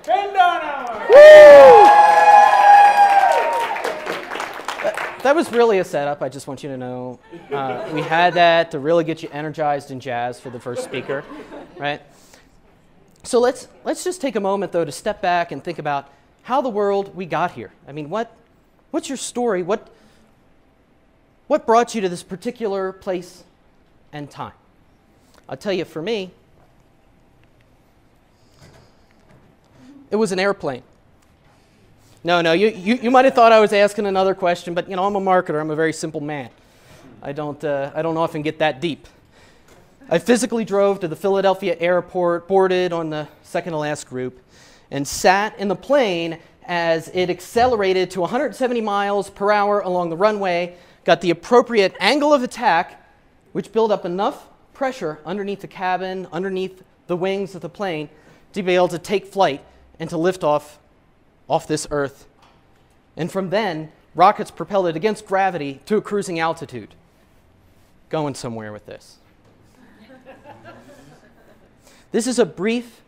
Ben Dono! That was really a setup, I just want you to know. We had that to really get you energized and jazzed for the first speaker, right? So let's just take a moment, though, to step back and think about how the world we got here. I mean, what's your story? What brought you to this particular place and time? I'll tell you, for me, it was an airplane. No, you might have thought I was asking another question, but I'm a marketer. I'm a very simple man. I don't often get that deep. I physically drove to the Philadelphia airport, boarded on the second to last group, and sat in the plane as it accelerated to 170 miles per hour along the runway, got the appropriate angle of attack, which built up enough pressure underneath the cabin, underneath the wings of the plane, to be able to take flight and to lift off this Earth. And from then, rockets propelled it against gravity to a cruising altitude. Going somewhere with this. This is a brief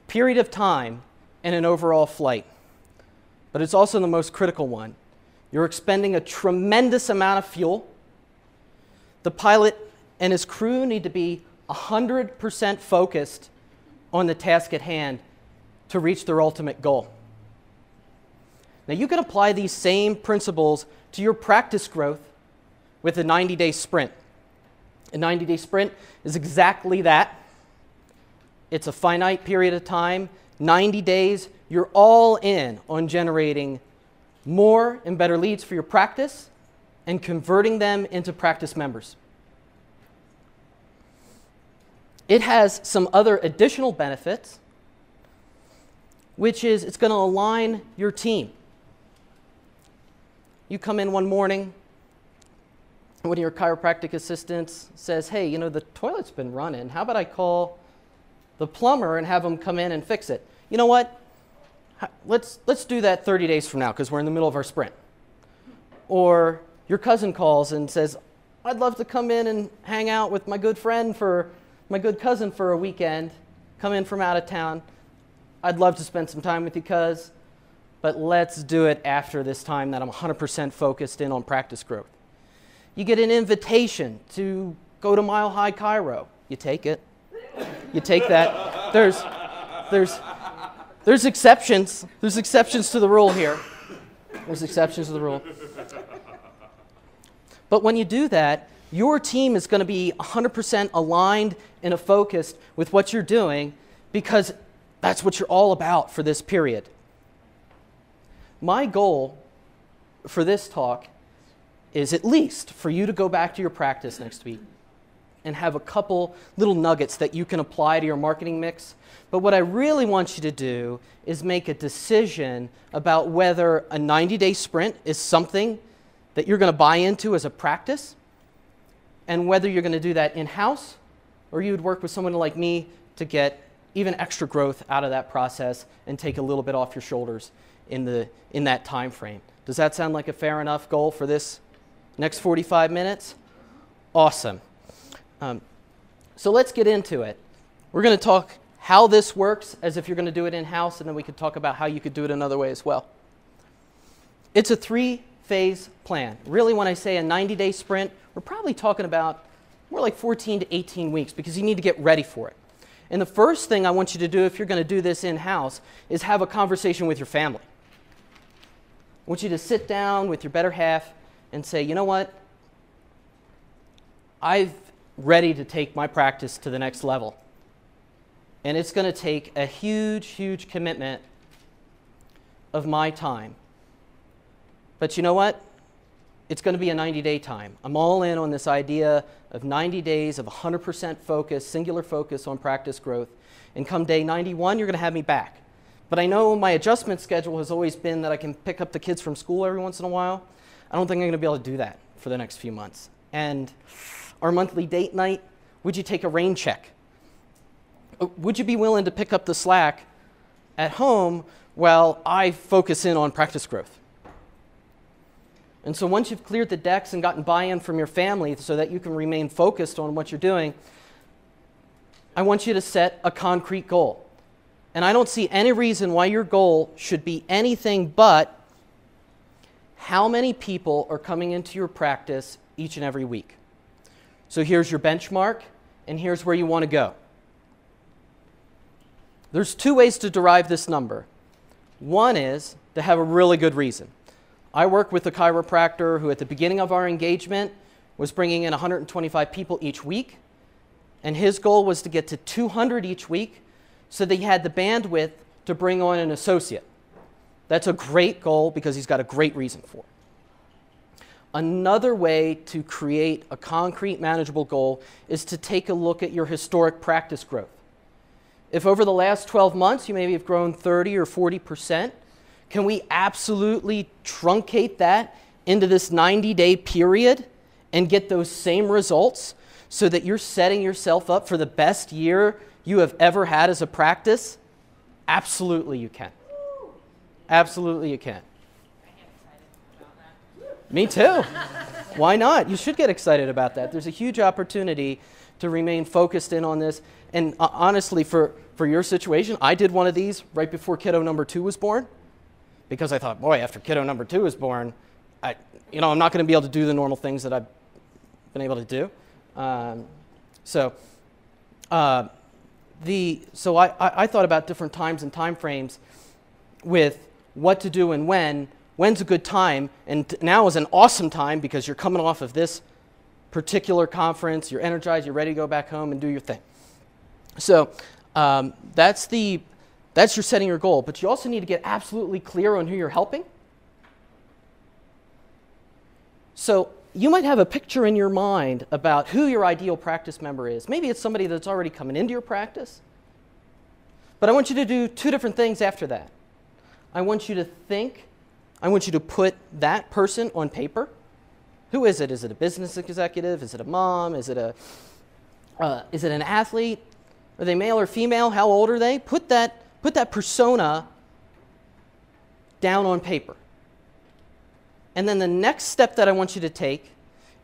period of time in an overall flight, but it's also the most critical one. You're expending a tremendous amount of fuel. The pilot and his crew need to be 100% focused on the task at hand to reach their ultimate goal. Now, you can apply these same principles to your practice growth with a 90-day sprint. A 90-day sprint is exactly that. It's a finite period of time, 90 days. You're all in on generating more and better leads for your practice and converting them into practice members. It has some other additional benefits, which is it's going to align your team. You come in one morning, one of your chiropractic assistants says, hey, the toilet's been running. How about I call the plumber and have him come in and fix it? You know what? Let's do that 30 days from now because we're in the middle of our sprint. Or your cousin calls and says, I'd love to come in and hang out with my good cousin for a weekend, come in from out of town. I'd love to spend some time with you, cuz, but let's do it after this time that I'm 100% focused in on practice growth. You get an invitation to go to Mile High Chiro. You take it. You take that. There's exceptions. There's exceptions to the rule here. There's exceptions to the rule. But when you do that, your team is going to be 100% aligned and focused with what you're doing because that's what you're all about for this period. My goal for this talk is at least for you to go back to your practice next week and have a couple little nuggets that you can apply to your marketing mix. But what I really want you to do is make a decision about whether a 90-day sprint is something that you're going to buy into as a practice, and whether you're going to do that in-house or you would work with someone like me to get even extra growth out of that process and take a little bit off your shoulders in that time frame. Does that sound like a fair enough goal for this next 45 minutes? Awesome. So let's get into it. We're going to talk how this works as if you're going to do it in-house, and then we could talk about how you could do it another way as well. It's a 3-phase plan. Really, when I say a 90-day sprint, we're probably talking about more like 14 to 18 weeks because you need to get ready for it. And the first thing I want you to do if you're going to do this in-house is have a conversation with your family. I want you to sit down with your better half and say, you know what? I'm ready to take my practice to the next level. And it's going to take a huge, huge commitment of my time. But you know what? It's going to be a 90-day time. I'm all in on this idea of 90 days of 100% focus, singular focus on practice growth. And come day 91, you're going to have me back. But I know my adjustment schedule has always been that I can pick up the kids from school every once in a while. I don't think I'm going to be able to do that for the next few months. And our monthly date night, would you take a rain check? Would you be willing to pick up the slack at home while I focus in on practice growth? And so once you've cleared the decks and gotten buy-in from your family so that you can remain focused on what you're doing, I want you to set a concrete goal. And I don't see any reason why your goal should be anything but how many people are coming into your practice each and every week. So here's your benchmark, and here's where you want to go. There's two ways to derive this number. One is to have a really good reason. I work with a chiropractor who at the beginning of our engagement was bringing in 125 people each week, and his goal was to get to 200 each week so that he had the bandwidth to bring on an associate. That's a great goal because he's got a great reason for it. Another way to create a concrete, manageable goal is to take a look at your historic practice growth. If over the last 12 months you maybe have grown 30 or 40%, can we absolutely truncate that into this 90-day period and get those same results so that you're setting yourself up for the best year you have ever had as a practice? Absolutely you can. Absolutely you can. Me too. Why not? You should get excited about that. There's a huge opportunity to remain focused in on this. And honestly, for your situation, I did one of these right before kiddo number 2 was born, because I thought, boy, after kiddo number 2 is born, I'm not going to be able to do the normal things that I've been able to do. So I thought about different times and time frames with what to do and when. When's a good time? And now is an awesome time because you're coming off of this particular conference, you're energized, you're ready to go back home and do your thing. So that's your setting your goal, but you also need to get absolutely clear on who you're helping. So you might have a picture in your mind about who your ideal practice member is. Maybe it's somebody that's already coming into your practice. But I want you to do two different things after that. I want you to put that person on paper. Who is it? Is it a business executive? Is it a mom? Is it an athlete? Are they male or female? How old are they? Put that persona down on paper. And then the next step that I want you to take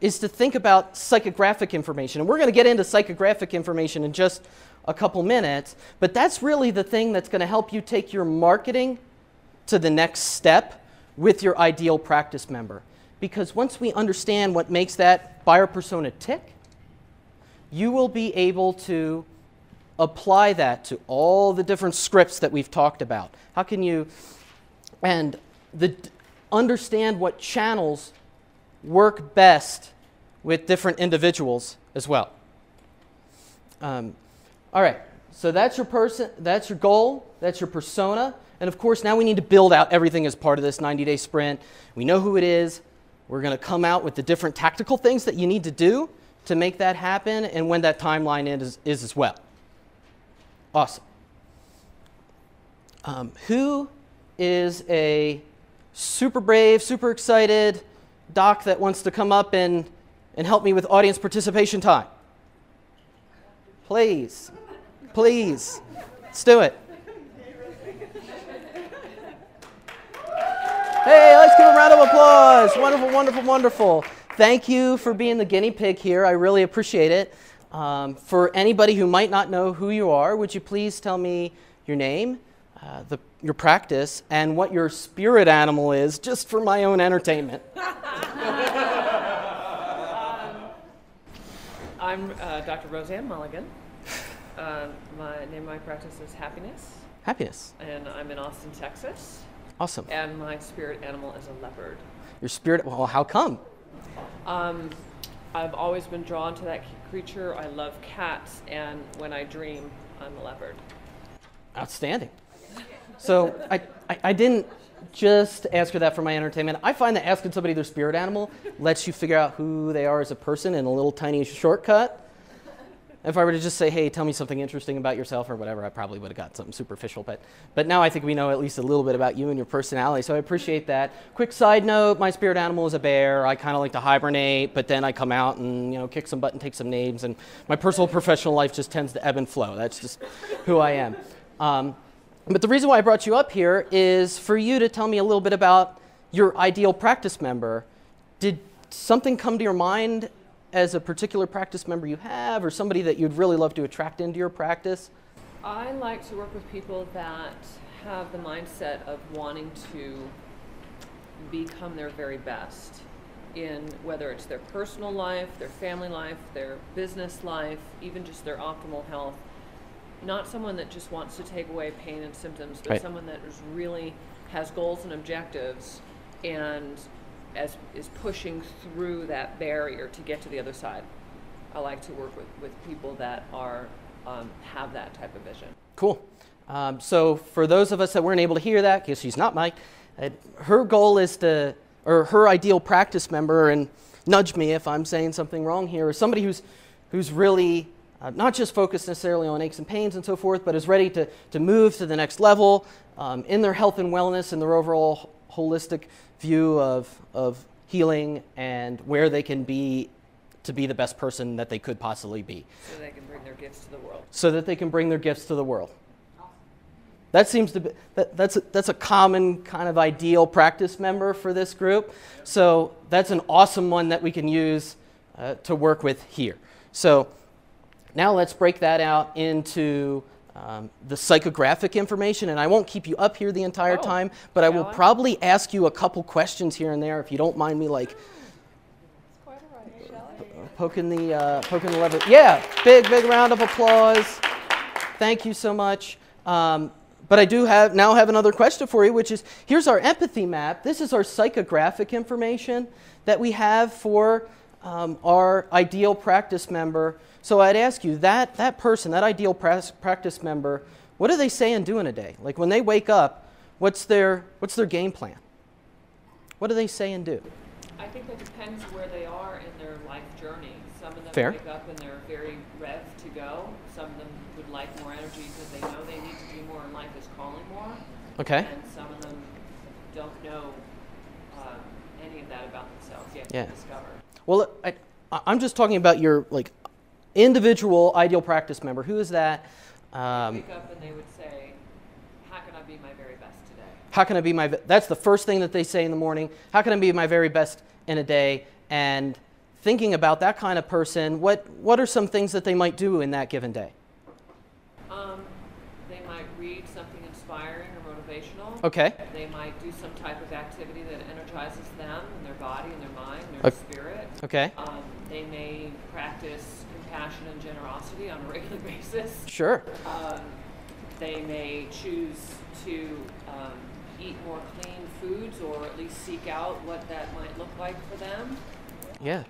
is to think about psychographic information. And we're going to get into psychographic information in just a couple minutes, but that's really the thing that's going to help you take your marketing to the next step with your ideal practice member. Because once we understand what makes that buyer persona tick, you will be able to apply that to all the different scripts that we've talked about. How can you understand what channels work best with different individuals as well. All right, so that's your person, that's your goal, that's your persona. And of course, now we need to build out everything as part of this 90-day sprint. We know who it is. We're going to come out with the different tactical things that you need to do to make that happen and when that timeline is as well. Awesome. Who is a super brave, super excited doc that wants to come up and help me with audience participation time? Please. Please. Let's do it. Hey, let's give a round of applause. Wonderful, wonderful, wonderful. Thank you for being the guinea pig here. I really appreciate it. For anybody who might not know who you are, would you please tell me your name, your practice, and what your spirit animal is, just for my own entertainment? I'm Dr. Roseanne Mulligan. My name of my practice is Happiness. Happiness. And I'm in Austin, Texas. Awesome. And my spirit animal is a leopard. Your spirit, well, how come? I've always been drawn to that creature. I love cats, and when I dream, I'm a leopard. Outstanding. So I didn't just ask her that for my entertainment. I find that asking somebody their spirit animal lets you figure out who they are as a person in a little tiny shortcut. If I were to just say, hey, tell me something interesting about yourself or whatever, I probably would have got something superficial. But now I think we know at least a little bit about you and your personality, so I appreciate that. Quick side note, my spirit animal is a bear. I kind of like to hibernate, but then I come out and kick some butt and take some names, and my personal professional life just tends to ebb and flow. That's just who I am. But the reason why I brought you up here is for you to tell me a little bit about your ideal practice member. Did something come to your mind as a particular practice member you have, or somebody that you'd really love to attract into your practice? I like to work with people that have the mindset of wanting to become their very best in whether it's their personal life, their family life, their business life, even just their optimal health. Not someone that just wants to take away pain and symptoms, but Right. someone that is really has goals and objectives and is pushing through that barrier to get to the other side. I like to work with people that are have that type of vision. Cool. So for those of us that weren't able to hear that, because she's not Mike, her goal is to, or her ideal practice member, and nudge me if I'm saying something wrong here, is somebody who's really not just focused necessarily on aches and pains and so forth, but is ready to move to the next level in their health and wellness and their overall holistic view of healing and where they can be to be the best person that they could possibly be. So they can bring their gifts to the world. So that they can bring their gifts to the world. That seems to be, that's a common kind of ideal practice member for this group. So that's an awesome one that we can use to work with here. So now let's break that out into the psychographic information, and I won't keep you up here the entire time, but I will probably ask you a couple questions here and there if you don't mind me, like poking the lever. Yeah, big round of applause. Thank you so much. But I do now have another question for you, which is, here's our empathy map. This is our psychographic information that we have for our ideal practice member. So I'd ask you, that person, that ideal practice member, what do they say and do in a day? Like when they wake up, what's their game plan? What do they say and do? I think that depends where they are in their life journey. Some of them Fair. wake up and they're very revved to go. Some of them would like more energy because they know they need to do more and life is calling more. Okay. And some of them don't know any of that about themselves yet Yeah. to discover. Well, I'm just talking about your individual ideal practice member. Who is that? They wake up and they would say, how can I be my very best today? How can I be that's the first thing that they say in the morning. How can I be my very best in a day? And thinking about that kind of person, what are some things that they might do in that given day? They might read something inspiring or motivational. Okay. They might do some type of activity that energizes them and their body and their mind and their spirit. Okay. They may practice compassion and generosity on a regular basis. Sure. They may choose to eat more clean foods, or at least seek out what that might look like for them. Yeah.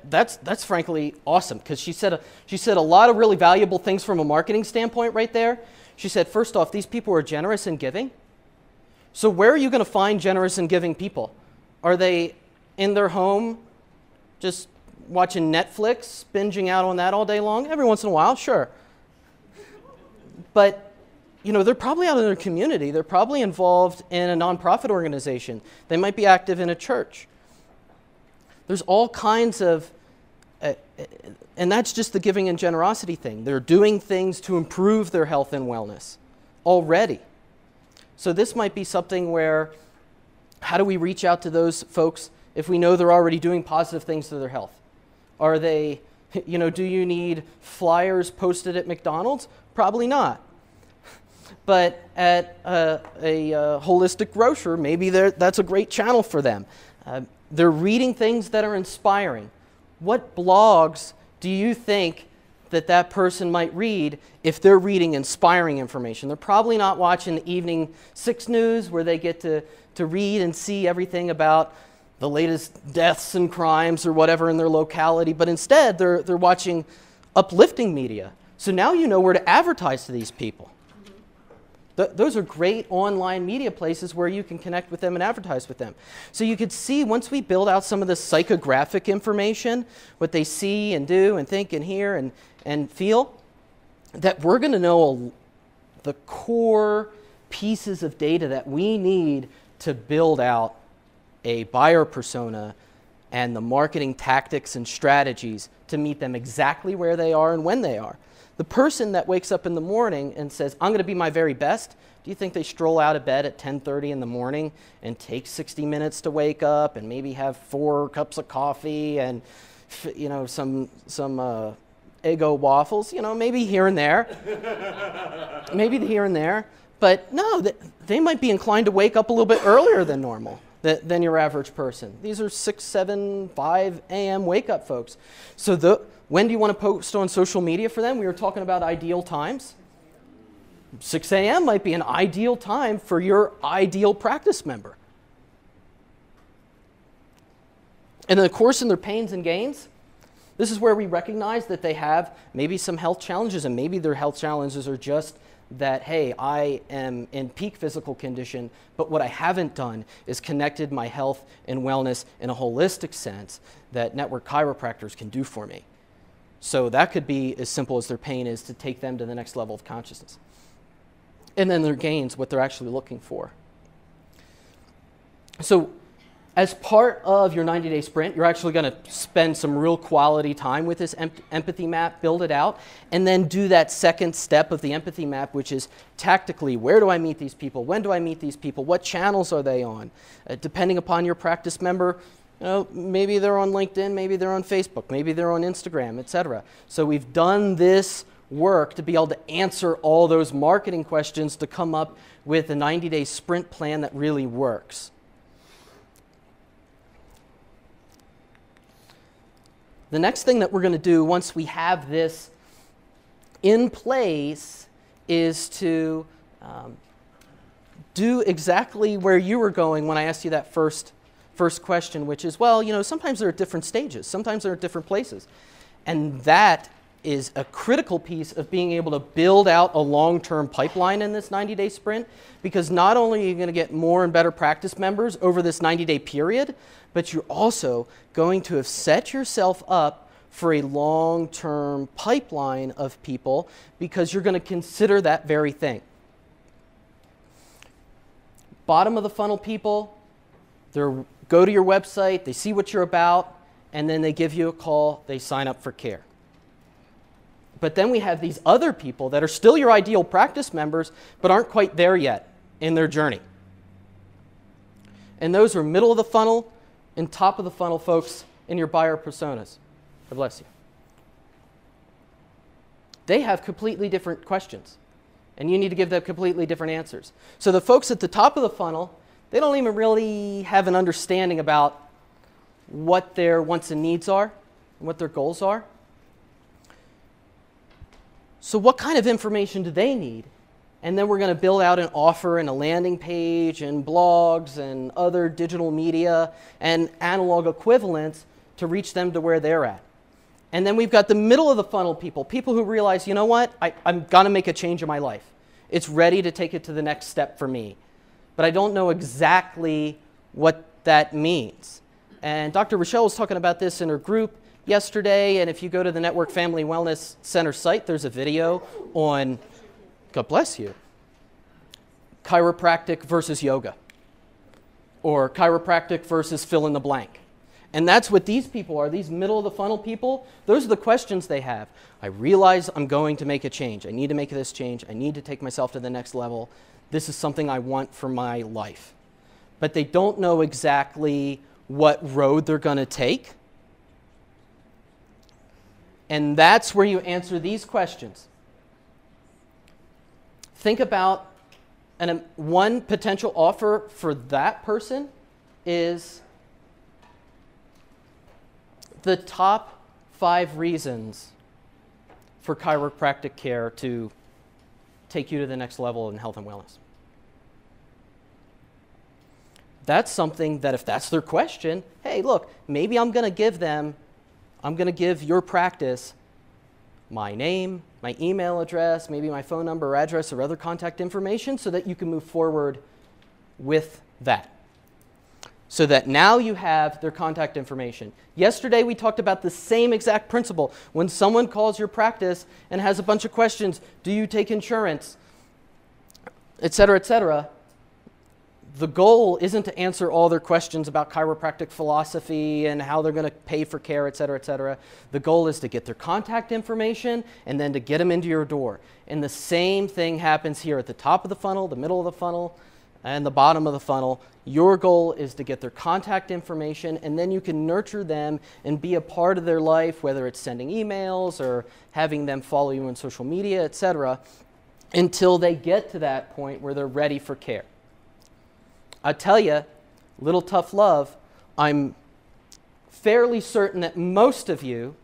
That's frankly awesome, because she said a lot of really valuable things from a marketing standpoint right there. She said, first off, these people are generous and giving. So where are you going to find generous and giving people? Are they in their home just watching Netflix, binging out on that all day long? Every once in a while, sure. But they're probably out in their community. They're probably involved in a nonprofit organization. They might be active in a church. There's all kinds of, and that's just the giving and generosity thing. They're doing things to improve their health and wellness already. So this might be something where, how do we reach out to those folks if we know they're already doing positive things to their health? Are they, do you need flyers posted at McDonald's? Probably not. But at a holistic grocer, maybe that's a great channel for them. They're reading things that are inspiring. What blogs do you think that person might read if they're reading inspiring information? They're probably not watching the Evening 6 News, where they get to read and see everything about the latest deaths and crimes or whatever in their locality, but instead they're watching uplifting media. So now you know where to advertise to these people. Those are great online media places where you can connect with them and advertise with them. So you could see, once we build out some of the psychographic information, what they see and do and think and hear and feel, that we're going to know the core pieces of data that we need to build out a buyer persona and the marketing tactics and strategies to meet them exactly where they are and when they are. The person that wakes up in the morning and says, I'm going to be my very best, do you think they stroll out of bed at 10:30 in the morning and take 60 minutes to wake up and maybe have 4 cups of coffee and some Eggo waffles, maybe here and there. Maybe here and there. But no, they might be inclined to wake up a little bit earlier than normal, than your average person. These are 6, 7, 5 a.m. wake-up folks. So when do you want to post on social media for them? We were talking about ideal times. 6 a.m. might be an ideal time for your ideal practice member. And then, of course, in their pains and gains, this is where we recognize that they have maybe some health challenges, and maybe their health challenges are just that, hey, I am in peak physical condition, but what I haven't done is connected my health and wellness in a holistic sense that network chiropractors can do for me. So that could be as simple as their pain is to take them to the next level of consciousness. And then their gains, what they're actually looking for. So as part of your 90-day sprint, you're actually going to spend some real quality time with this empathy map, build it out, and then do that second step of the empathy map, which is tactically, where do I meet these people? When do I meet these people? What channels are they on? Depending upon your practice member, maybe they're on LinkedIn, maybe they're on Facebook, maybe they're on Instagram, etc. So we've done this work to be able to answer all those marketing questions to come up with a 90-day sprint plan that really works. The next thing that we're going to do once we have this in place is to do exactly where you were going when I asked you that first question, which is, well, sometimes they're at different stages, sometimes they're at different places. And that is a critical piece of being able to build out a long-term pipeline in this 90-day sprint, because not only are you going to get more and better practice members over this 90-day period, but you're also going to have set yourself up for a long-term pipeline of people because you're going to consider that very thing. Bottom of the funnel people, they go to your website, they see what you're about, and then they give you a call, they sign up for care. But then we have these other people that are still your ideal practice members, but aren't quite there yet in their journey. And those are middle of the funnel and top of the funnel folks in your buyer personas. God bless you. They have completely different questions, and you need to give them completely different answers. So the folks at the top of the funnel, they don't even really have an understanding about what their wants and needs are and what their goals are. So what kind of information do they need? And then we're going to build out an offer and a landing page and blogs and other digital media and analog equivalents to reach them to where they're at. And then we've got the middle of the funnel people who realize, you know what, I'm going to make a change in my life. It's ready to take it to the next step for me. But I don't know exactly what that means. And Dr. Rochelle was talking about this in her group yesterday, and if you go to the Network Family Wellness Center site, there's a video on, God bless you, chiropractic versus yoga, or chiropractic versus fill in the blank. And that's what these people are, these middle of the funnel people. Those are the questions they have. I realize I'm going to make a change. I need to make this change. I need to take myself to the next level. This is something I want for my life. But they don't know exactly what road they're going to take. And that's where you answer these questions. Think about one potential offer for that person is the top 5 reasons for chiropractic care to take you to the next level in health and wellness. That's something that if that's their question, hey, look, maybe I'm going to give your practice my name, my email address, maybe my phone number or address or other contact information so that you can move forward with that. So that now you have their contact information. Yesterday we talked about the same exact principle. When someone calls your practice and has a bunch of questions, do you take insurance, et cetera, the goal isn't to answer all their questions about chiropractic philosophy and how they're going to pay for care, et cetera. The goal is to get their contact information and then to get them into your door. And the same thing happens here at the top of the funnel, the middle of the funnel, and the bottom of the funnel. Your goal is to get their contact information, and then you can nurture them and be a part of their life, whether it's sending emails or having them follow you on social media, etc., until they get to that point where they're ready for care. I tell you, little tough love, I'm fairly certain that most of you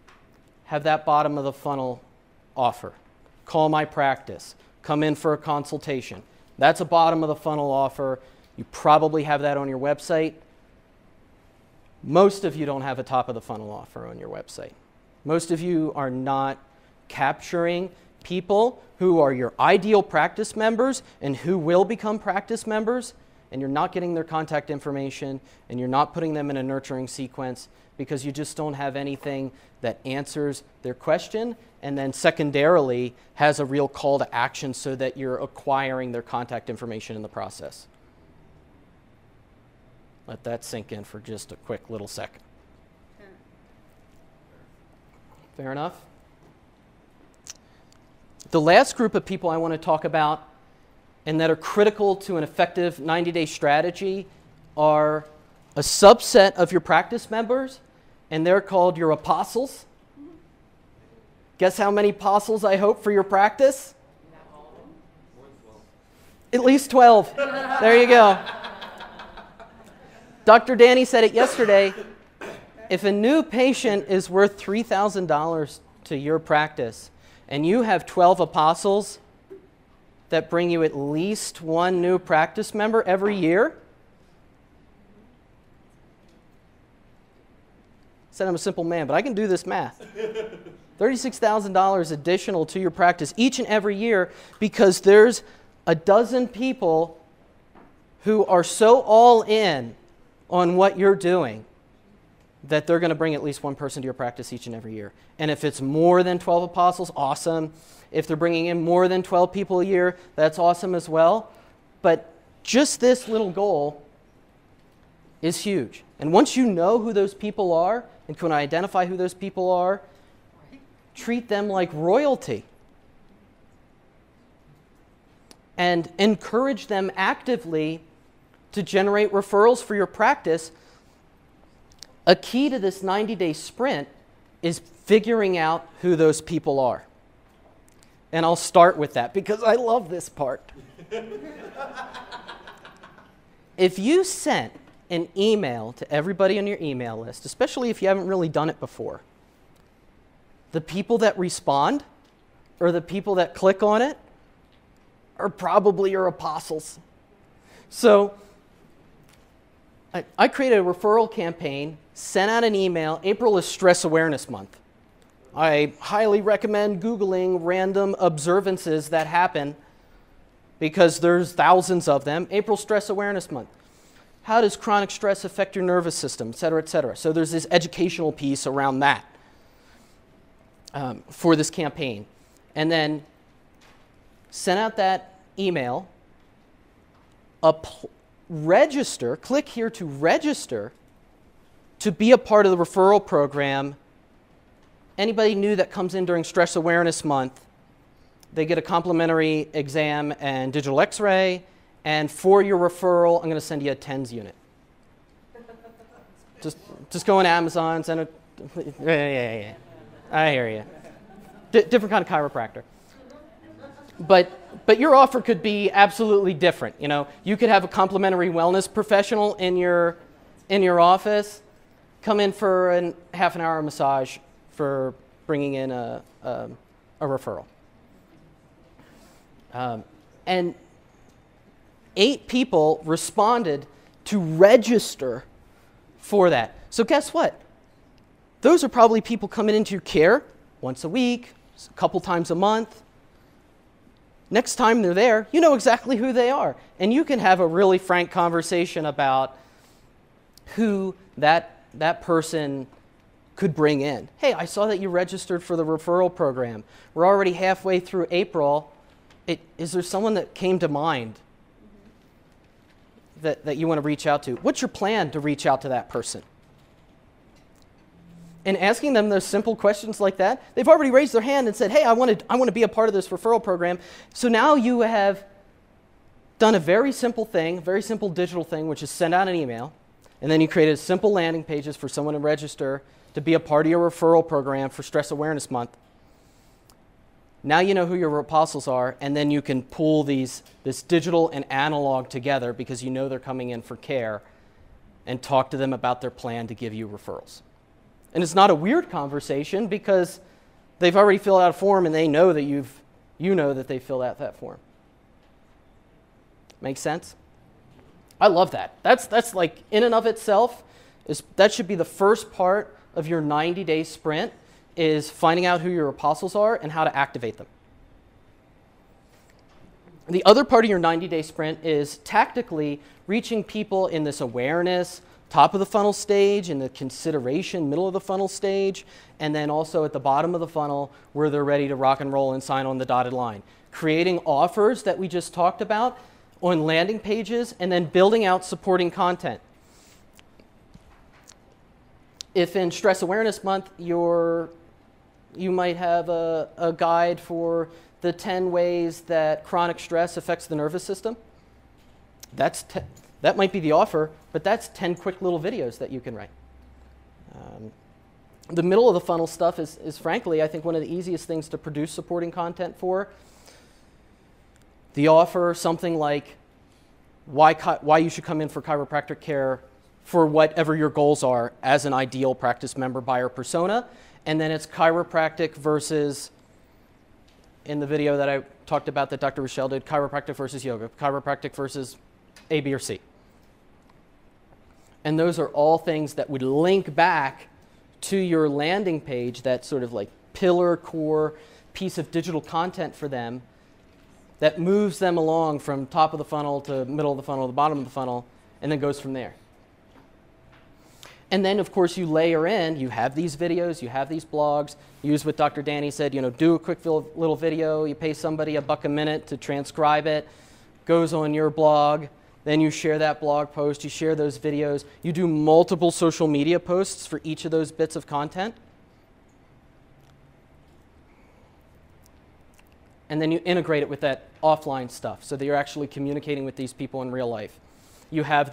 have that bottom of the funnel offer. Call my practice. Come in for a consultation. That's a bottom of the funnel offer. You probably have that on your website. Most of you don't have a top of the funnel offer on your website. Most of you are not capturing people who are your ideal practice members and who will become practice members, and you're not getting their contact information, and you're not putting them in a nurturing sequence because you just don't have anything that answers their question, and then secondarily has a real call to action so that you're acquiring their contact information in the process. Let that sink in for just a quick little second. Fair enough? The last group of people I want to talk about and that are critical to an effective 90-day strategy are a subset of your practice members, and they're called your apostles. Guess how many apostles I hope for your practice? At least 12. There you go. Dr. Danny said it yesterday. If a new patient is worth $3,000 to your practice and you have 12 apostles that bring you at least one new practice member every year, said I'm a simple man, but I can do this math. $36,000 additional to your practice each and every year because there's a dozen people who are so all in on what you're doing that they're going to bring at least one person to your practice each and every year. And if it's more than 12 apostles, awesome. If they're bringing in more than 12 people a year, that's awesome as well. But just this little goal is huge. And once you know who those people are and can identify who those people are, treat them like royalty. And encourage them actively to generate referrals for your practice. A key to this 90-day sprint is figuring out who those people are. And I'll start with that because I love this part. If you sent an email to everybody on your email list, especially if you haven't really done it before, the people that respond or the people that click on it are probably your apostles. So I created a referral campaign, sent out an email. April is Stress Awareness Month. I highly recommend Googling random observances that happen because there's thousands of them. April Stress Awareness Month. How does chronic stress affect your nervous system, et cetera, et cetera. So there's this educational piece around that for this campaign. And then sent out that email, register, click here to register to be a part of the referral program. Anybody new that comes in during Stress Awareness Month, they get a complimentary exam and digital x-ray, and for your referral, I'm going to send you a TENS unit. Just go on Amazon, send it. Yeah. I hear you. Different kind of chiropractor. But your offer could be absolutely different. You know, you could have a complimentary wellness professional in your office come in for a half an hour massage for bringing in a referral. And 8 people responded to register for that. So guess what? Those are probably people coming into your care once a week, a couple times a month. Next time they're there, you know exactly who they are. And you can have a really frank conversation about who that person could bring in. Hey, I saw that you registered for the referral program. We're already halfway through April. Is there someone that came to mind that you want to reach out to? What's your plan to reach out to that person? And asking them those simple questions like that, they've already raised their hand and said, hey, I want to be a part of this referral program. So now you have done a very simple thing, very simple digital thing, which is send out an email, and then you created simple landing pages for someone to register to be a part of your referral program for Stress Awareness Month. Now you know who your apostles are, and then you can pull this digital and analog together because you know they're coming in for care, and talk to them about their plan to give you referrals. And it's not a weird conversation because they've already filled out a form and they know that you know that they filled out that form. Make sense? I love that. That's like in and of itself, that should be the first part of your 90-day sprint, is finding out who your apostles are and how to activate them. The other part of your 90-day sprint is tactically reaching people in this awareness, top of the funnel stage, in the consideration, middle of the funnel stage, and then also at the bottom of the funnel where they're ready to rock and roll and sign on the dotted line. Creating offers that we just talked about on landing pages, and then building out supporting content. If in Stress Awareness Month you might have a guide for the 10 ways that chronic stress affects the nervous system, that might be the offer, but that's 10 quick little videos that you can write. The middle of the funnel stuff is frankly, I think, one of the easiest things to produce supporting content for. The offer, something like why you should come in for chiropractic care for whatever your goals are as an ideal practice member, buyer persona. And then it's chiropractic versus, in the video that I talked about that Dr. Rochelle did, chiropractic versus yoga, chiropractic versus A, B, or C. And those are all things that would link back to your landing page, that sort of like pillar core piece of digital content for them that moves them along from top of the funnel to middle of the funnel to bottom of the funnel, and then goes from there. And then, of course, you layer in, you have these videos, you have these blogs, use what Dr. Danny said, do a quick little video, you pay somebody $1 a minute to transcribe it, goes on your blog, then you share that blog post, you share those videos, you do multiple social media posts for each of those bits of content. And then you integrate it with that offline stuff so that you're actually communicating with these people in real life. You have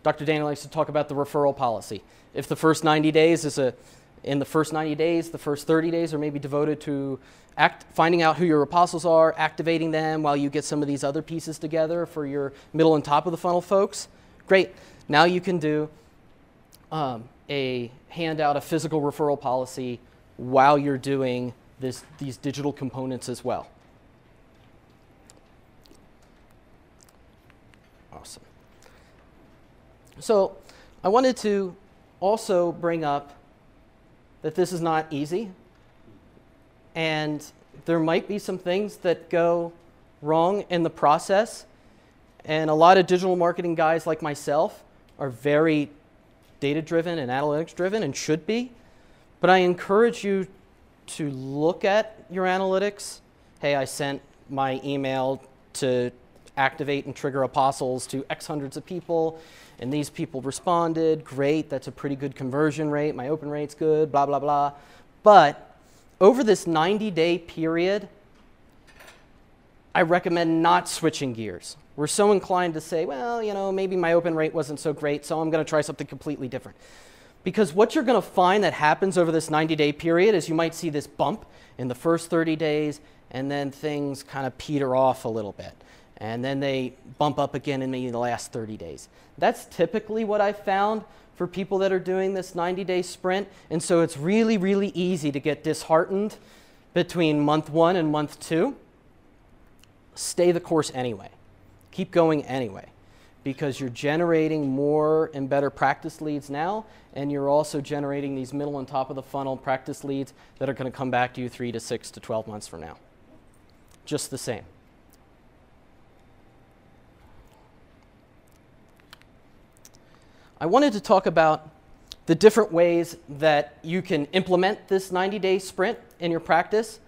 Dr. Daniel likes to talk about the referral policy. If the first 90 days in the first 90 days, the first 30 days are maybe devoted to finding out who your apostles are, activating them while you get some of these other pieces together for your middle and top of the funnel folks. Great. Now you can do hand out a physical referral policy while you're doing these digital components as well. Awesome. So I wanted to also bring up that this is not easy, and there might be some things that go wrong in the process, and a lot of digital marketing guys like myself are very data-driven and analytics-driven, and should be, but I encourage you to look at your analytics. Hey, I sent my email to activate and trigger apostles to X hundreds of people, and these people responded. Great, that's a pretty good conversion rate. My open rate's good, blah, blah, blah. But over this 90-day period, I recommend not switching gears. We're so inclined to say, well, maybe my open rate wasn't so great, so I'm going to try something completely different. Because what you're going to find that happens over this 90-day period is you might see this bump in the first 30 days, and then things kind of peter off a little bit. And then they bump up again in maybe the last 30 days. That's typically what I've found for people that are doing this 90-day sprint. And so it's really, really easy to get disheartened between month 1 and month 2. Stay the course anyway. Keep going anyway, because you're generating more and better practice leads now, and you're also generating these middle and top of the funnel practice leads that are going to come back to you 3 to 6 to 12 months from now. Just the same. I wanted to talk about the different ways that you can implement this 90-day sprint in your practice.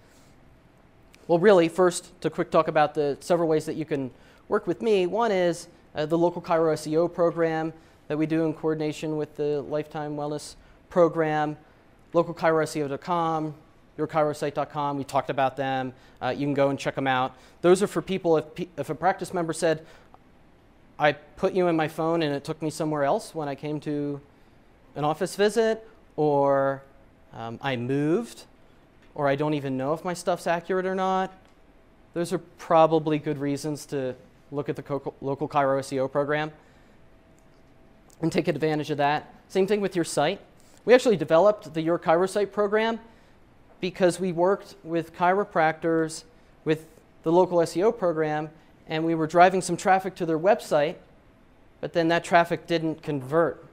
Well, really, first, to quick talk about the several ways that you can work with me. One is the local Chiro SEO program that we do in coordination with the Lifetime Wellness program, localchiroseo.com. yourchirosite.com. We talked about them. You can go and check them out. Those are for people if a practice member said, I put you in my phone and it took me somewhere else when I came to an office visit, or I moved, or I don't even know if my stuff's accurate or not. Those are probably good reasons to look at the local Chiro SEO program and take advantage of that. Same thing with your site. We actually developed the Your Chirosite program because we worked with chiropractors with the local SEO program, and we were driving some traffic to their website, but then that traffic didn't convert.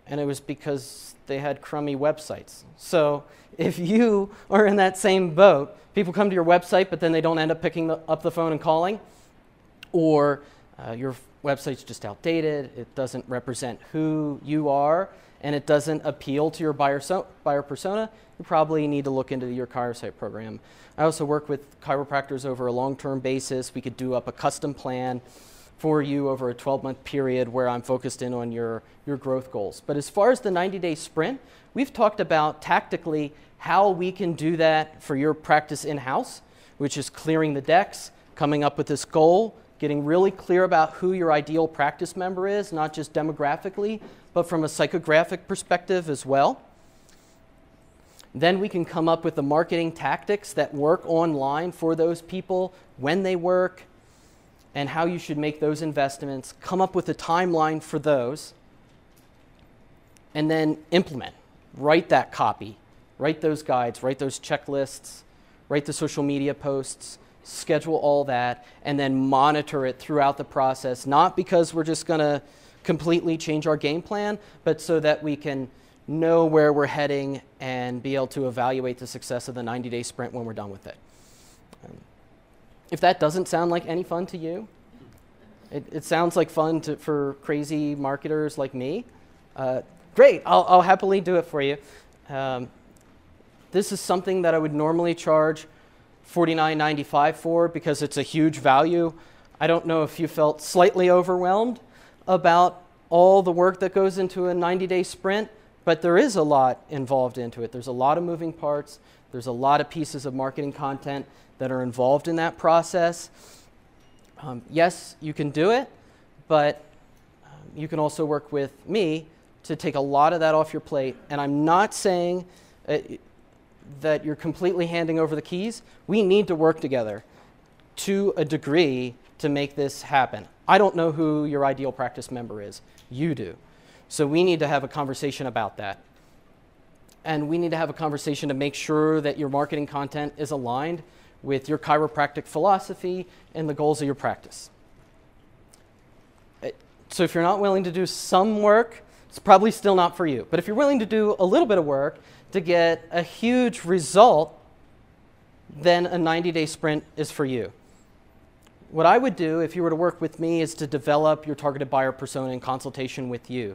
And it was because they had crummy websites. So if you are in that same boat, people come to your website, but then they don't end up picking up the phone and calling, or your website's just outdated, it doesn't represent who you are, and it doesn't appeal to your buyer persona, you probably need to look into Your Chirosite program. I also work with chiropractors over a long-term basis. We could do up a custom plan for you over a 12-month period where I'm focused in on your growth goals. But as far as the 90-day sprint, we've talked about tactically how we can do that for your practice in-house, which is clearing the decks, coming up with this goal, getting really clear about who your ideal practice member is, not just demographically, but from a psychographic perspective as well. Then we can come up with the marketing tactics that work online for those people, when they work, and how you should make those investments, come up with a timeline for those, and then implement. Write that copy, write those guides, write those checklists, write the social media posts, schedule all that, and then monitor it throughout the process, not because we're just going to completely change our game plan, but so that we can know where we're heading and be able to evaluate the success of the 90-day sprint when we're done with it. If that doesn't sound like any fun to you, it sounds like fun for crazy marketers like me, great, I'll happily do it for you. This is something that I would normally charge $49.95 for because it's a huge value. I don't know if you felt slightly overwhelmed about all the work that goes into a 90-day sprint, but there is a lot involved into it. There's a lot of moving parts. There's a lot of pieces of marketing content that are involved in that process. Yes, you can do it, but you can also work with me to take a lot of that off your plate. And I'm not saying that you're completely handing over the keys. We need to work together to a degree to make this happen. I don't know who your ideal practice member is. You do. So we need to have a conversation about that. And we need to have a conversation to make sure that your marketing content is aligned with your chiropractic philosophy and the goals of your practice. So if you're not willing to do some work, it's probably still not for you. But if you're willing to do a little bit of work to get a huge result, then a 90-day sprint is for you. What I would do if you were to work with me is to develop your targeted buyer persona in consultation with you.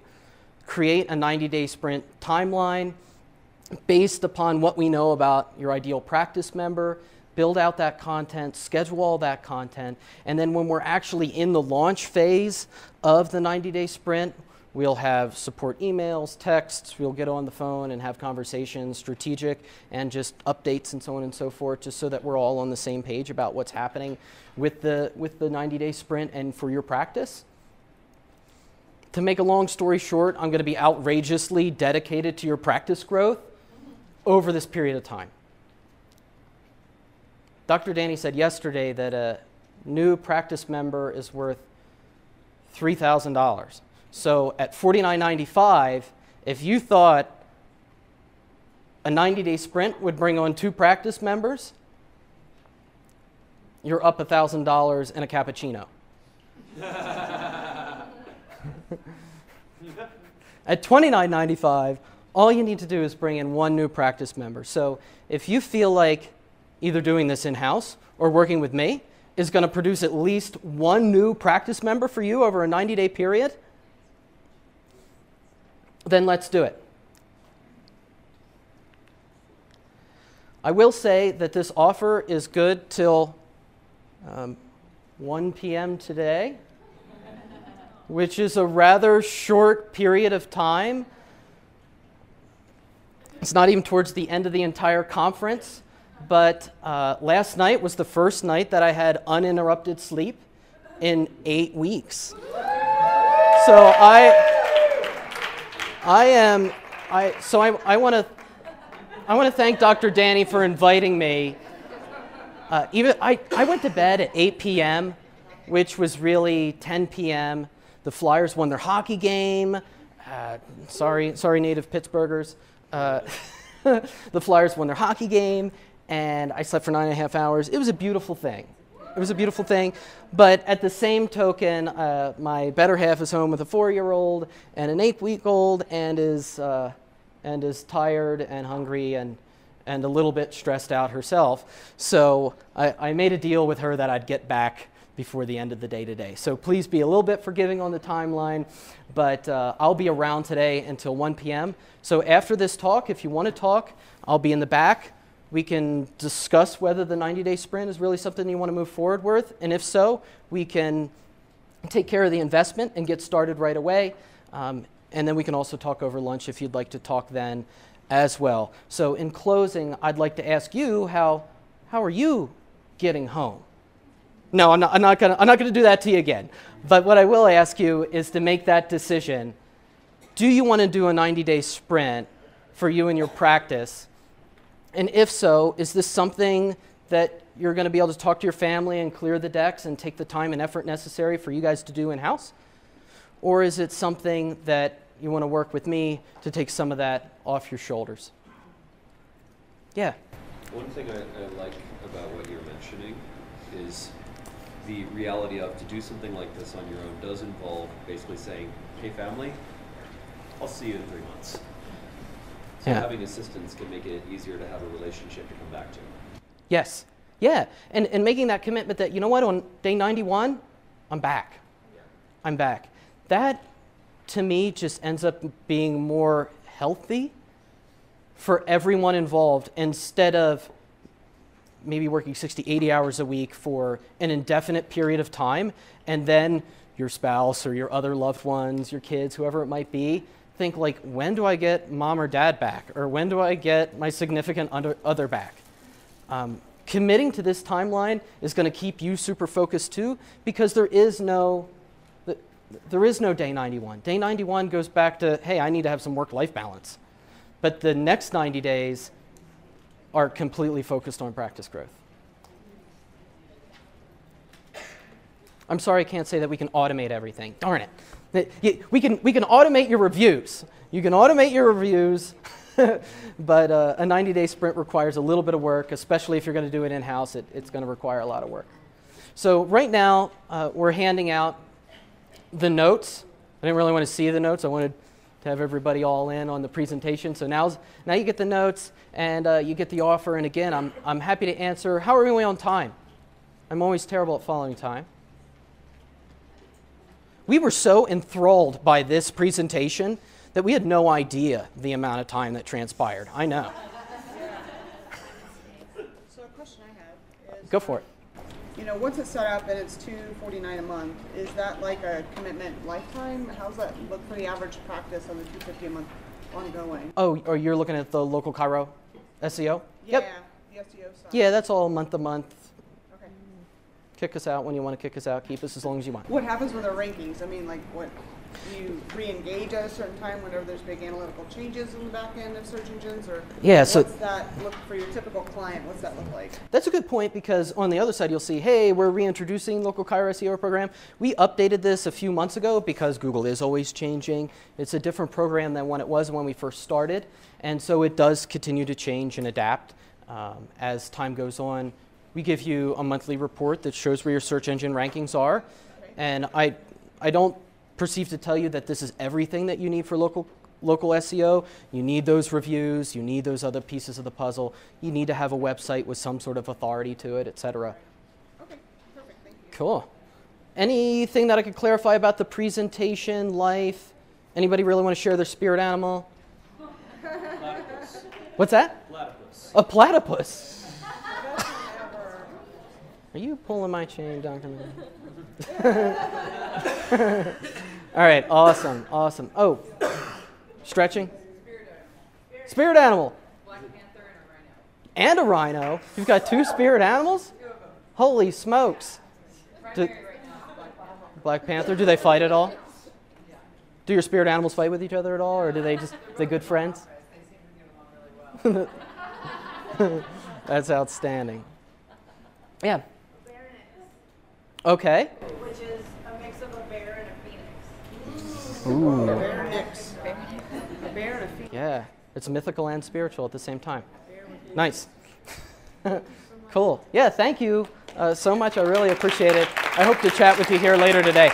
Create a 90-day sprint timeline based upon what we know about your ideal practice member, build out that content, schedule all that content, and then when we're actually in the launch phase of the 90-day sprint, we'll have support emails, texts, we'll get on the phone and have conversations, strategic, and just updates and so on and so forth, just so that we're all on the same page about what's happening with the 90-day sprint and for your practice. To make a long story short, I'm going to be outrageously dedicated to your practice growth over this period of time. Dr. Danny said yesterday that a new practice member is worth $3,000. So at $49.95, if you thought a 90-day sprint would bring on 2 practice members, you're up $1,000 and a cappuccino. At $29.95, all you need to do is bring in 1 new practice member. So if you feel like either doing this in-house or working with me is going to produce at least 1 new practice member for you over a 90-day period, then let's do it. I will say that this offer is good till 1 p.m. today, which is a rather short period of time. It's not even towards the end of the entire conference, but last night was the first night that I had uninterrupted sleep in 8 weeks. So I want to thank Dr. Danny for inviting me. I went to bed at 8 p.m., which was really 10 p.m. The Flyers won their hockey game. Sorry, native Pittsburghers. The Flyers won their hockey game, and I slept for 9.5 hours. It was a beautiful thing. But at the same token, my better half is home with a 4-year-old and an 8-week-old, and is tired and hungry and a little bit stressed out herself. So I made a deal with her that I'd get back before the end of the day today. So please be a little bit forgiving on the timeline, but I'll be around today until 1 p.m. So after this talk, if you want to talk, I'll be in the back. We can discuss whether the 90-day sprint is really something you want to move forward with, and if so, we can take care of the investment and get started right away. And then we can also talk over lunch if you'd like to talk then as well. So in closing, I'd like to ask you, how are you getting home? No, I'm not gonna do that to you again. But what I will ask you is to make that decision. Do you want to do a 90-day sprint for you and your practice? And if so, is this something that you're going to be able to talk to your family and clear the decks and take the time and effort necessary for you guys to do in-house? Or is it something that you want to work with me to take some of that off your shoulders? Yeah. One thing I like about what you're mentioning is the reality of to do something like this on your own does involve basically saying, hey family, I'll see you in 3 months. So having assistance can make it easier to have a relationship to come back to. Yes. Yeah. And making that commitment that, you know what, on day 91, I'm back. Yeah. I'm back. That, to me, just ends up being more healthy for everyone involved instead of maybe working 60, 80 hours a week for an indefinite period of time, and then your spouse or your other loved ones, your kids, whoever it might be, think like, when do I get mom or dad back? Or when do I get my significant other back? Committing to this timeline is going to keep you super focused too, because there is no day 91. Day 91 goes back to, hey, I need to have some work-life balance. But the next 90 days are completely focused on practice growth. I'm sorry I can't say that we can automate everything. Darn it. We can automate your reviews. You can automate your reviews, but a 90-day sprint requires a little bit of work, especially if you're going to do it in-house. It's going to require a lot of work. So right now, we're handing out the notes. I didn't really want to see the notes. I wanted to have everybody all in on the presentation. So now you get the notes and you get the offer. And again, I'm happy to answer. How are we on time? I'm always terrible at following time. We were so enthralled by this presentation that we had no idea the amount of time that transpired. I know. So a question I have is... Go for it. You know, once it's set up and it's $249 a month, is that like a commitment lifetime? How's that look for the average practice on the $250 a month ongoing? Oh, or you're looking at the local Cairo SEO? Yeah, Yep. the SEO side. Yeah, that's all month to month. Okay. Kick us out when you want to kick us out. Keep us as long as you want. What happens with our rankings? I mean, like, what do you re-engage at a certain time whenever there's big analytical changes in the back end of search engines, or Yeah, what's so that look for your typical client? What's that look like? that's a good point, because on the other side you'll see, hey, we're reintroducing local Cairo SEO program. We updated this a few months ago because Google is always changing. It's a different program than when it was when we first started, and so it does continue to change and adapt as time goes on. We give you a monthly report that shows where your search engine rankings are, and I don't perceive to tell you that this is everything that you need for local SEO. You need those reviews, you need those other pieces of the puzzle, you need to have a website with some sort of authority to it, etc. Okay, perfect, thank you. Cool. Anything that I could clarify about the presentation, life? Anybody really want to share their spirit animal? Platypus. What's that? Platypus. A platypus. Are you pulling my chain, Dr. All right, awesome. Oh, stretching? Spirit animal. Black Panther and a rhino. And a rhino? You've got 2 spirit animals? Holy smokes. Black Panther, do they fight at all? Do your spirit animals fight with each other at all, or do they they good friends? That's outstanding. Yeah. Okay. Which is a mix of a bear and a phoenix. Ooh. Bear Nix. A bear and a phoenix. Yeah. It's mythical and spiritual at the same time. Nice. Cool. Yeah, thank you so much. I really appreciate it. I hope to chat with you here later today.